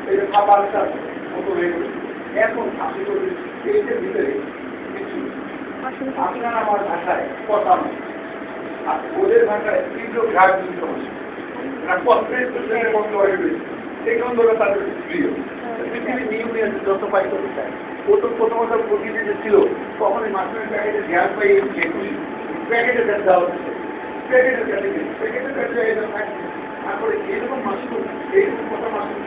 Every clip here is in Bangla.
এই যে খাবারটার মতো হয়ে গেল এখন আপনি বলবেন এইটার ভিতরে কিছু আপনার আমার ভাষায় কথা নেই আর ওদের ভাষায় তীব্র ঘাট দিতে হবে পত্রের বন্ধ হয়ে গেছে এই গন্ধটা তাদের প্রিয় পৃথিবীর নিয়মে যত পাই তত চায় ও তো প্রথমত প্রতিদিনে ছিল তখন এই মাছের প্যাকেটে গ্যাস পাই প্যাকেটে দেওয়া হচ্ছে প্যাকেটে প্যাকেটে তারপরে এইরকম মাছগুলো এইরকম কথা মাছগুলো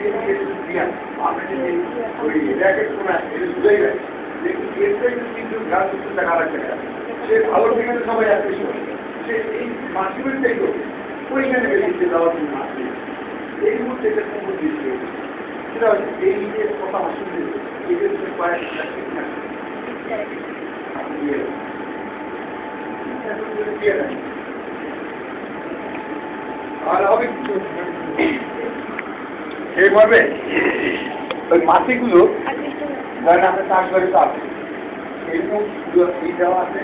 দিয়ে আপনাকে ওই জ্যাকেট শোনায় এটা বুঝাই যায় যে এরটাই কিন্তু গাছ হচ্ছে টাকা রাখতে সে ভালো থেকে সবাই আসতে সে এই মাছগুলোর চাইতো ওইখানে বেরিয়ে দেওয়ার জন্য আসবে এই মুহূর্তে এটা খবর দিচ্ছে সেটা হচ্ছে এই যে কথা শুনতে এদের কয়েকটা এইভাবে ওই মাটিগুলো ধরেন আমরা চাষবাড়ি তো আছে এরকম এই দেওয়া আছে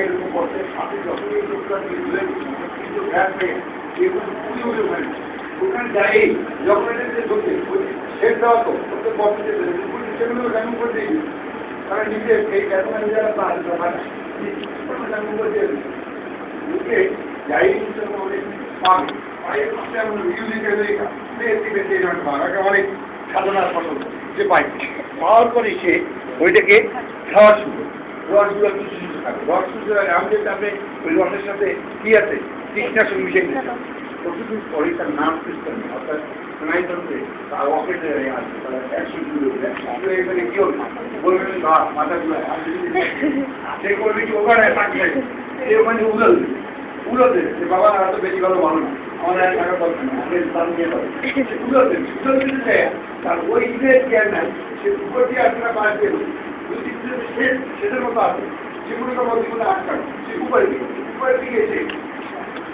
এরকম করতে সাথে যখনই কিন্তু গ্যাস পেয়ে এগুলো পুড়ি উঠে ওখানে ওখানে যাই যখন এটা ঢুকছে শেষ দেওয়া তো করতে করতে সেগুলো জানুন করে দিই তারা নিজে এই ক্যাটাগরি যারা ঢুকে যাই অনেক অনেক সাধনার ফসল যে পাই পাওয়ার পরে সে ওইটাকে খাওয়া শুরু রসগুলো কিছু কিছু থাকে রসগুলো আমাদের আপনি ওই রসের সাথে কি আছে কীটনাশক মিশে গেছে প্রতিদিন পরে তার নাম সিস্টেম অর্থাৎ স্নায়ুতন্ত্রে তার অকেটে আছে তারা এখানে কি হল বলবেন মাথাগুলো সে করবে কি ওখানে থাকলে সে ওখানে উড়োতে যে বাবা আর তো বেশি ভালো ভালো না আমাদের টাকা দরকার না আমাদের দাম দিয়ে পাবে উড়োতে দিতে তার ওই ঈদের জ্ঞান নাই সে উপর দিয়ে আপনারা বাদ দিয়ে যদি সেটার মতো আছে সেগুলোকে মধ্যে আটকানো সে উপরে দিকে এসে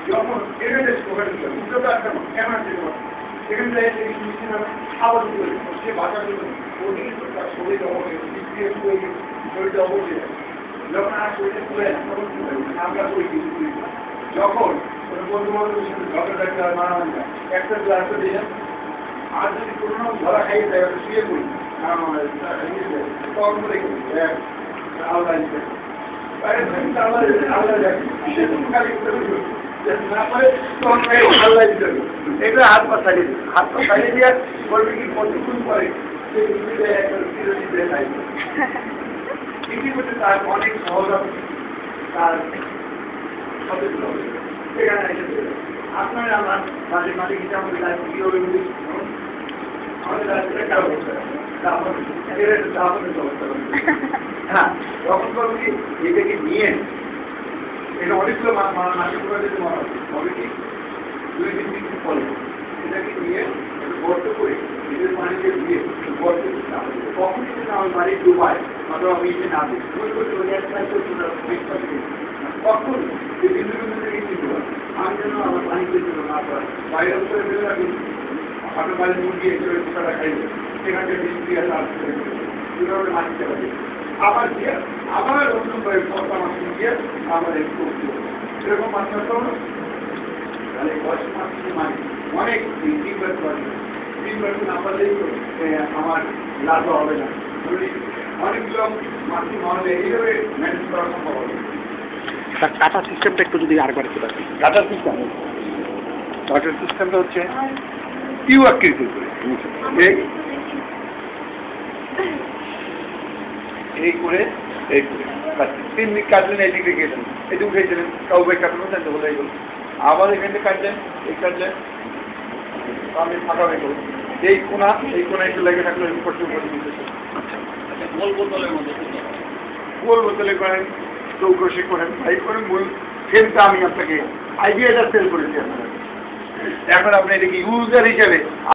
যখন এখানে ওখানে উল্টোটা আটকানো কেন আছে সেখানে যায় আবার সে ভাষাগুলো তার শরীর অবশ্যই শরীরটা অবশ্যই যখন আর শরীরে তুলে তখন আমরা করি যখন বন্ধু বান্ধবের সাথে ঝগড়া ডাক্তার মারামারি একটা গ্লাস দিয়ে আর যদি কোনো ধরা খাইয়ে দেয় শুয়ে পড়ি তখন বলে আল্লাহ এটা হাত পা ছাড়িয়ে দেবে হাত পা ছাড়িয়ে দিয়ে বলবে কি কতক্ষণ পরে পৃথিবীতে তার অনেক সহজ হবে তার সেখানে এসেছে আপনার আমার মাঝে মাঝে কিন্তু আমাদের লাইফ কি হবে আমাদের লাইফে একটা অবস্থা হ্যাঁ তখন করবো কি এটাকে নিয়ে এটা অনেকগুলো মাসিক হবে কি 2-3 দিন পরে এটাকে নিয়ে গর্ত করে নিজের পানিতে দিয়ে গর্ত কখন কিন্তু আমার বাড়ি ডুবায় অথবা আমি এসে না দিই কখন যে বিন্দু বিন্দু থেকে চিনতে পারে আমি যেন আমার পানিতে যেন না পড়ে বাইরে করে ফেলে রাখি আপনার বাড়ির মুরগি এসে পোকাটা খাইবে সেখান থেকে বৃষ্টি আসা আসতে মাটিতে পারি আবার দিয়ে আবার অন্য পচা মাছ দিয়ে আবার একটু সেরকম মাছ করতে হবে তাহলে 10 মাস মানে অনেক 3 বার না পারলেই আমার লাভ হবে না অনেকগুলো মাছি মহলে এইভাবে ম্যানেজ করা সম্ভব হবে কাটার সিস্টেমটা একটু যদি আরেকবার একটু দেখি কাটার সিস্টেমটা হচ্ছে ইউ আকৃতির করে এই করে 3 মিনিট কাটলেন এইদিকে গেলেন এটি উঠেছিলেন কাউকে কাটলেন জানতে বলে এগুলো আবার এখান থেকে কাটলেন এই কাটলেন আমি ফাঁকা হয়ে গেল এই কোনা একটু লেগে থাকলো পশ্চিম গোল বোতলে করেন চৌকশে করেন ভাই করেন মূল সেলটা আমি আপনাকে আইডিয়াটা সেল করেছি আপনার এখন আপনি এটাকে ইউজার হিসেবে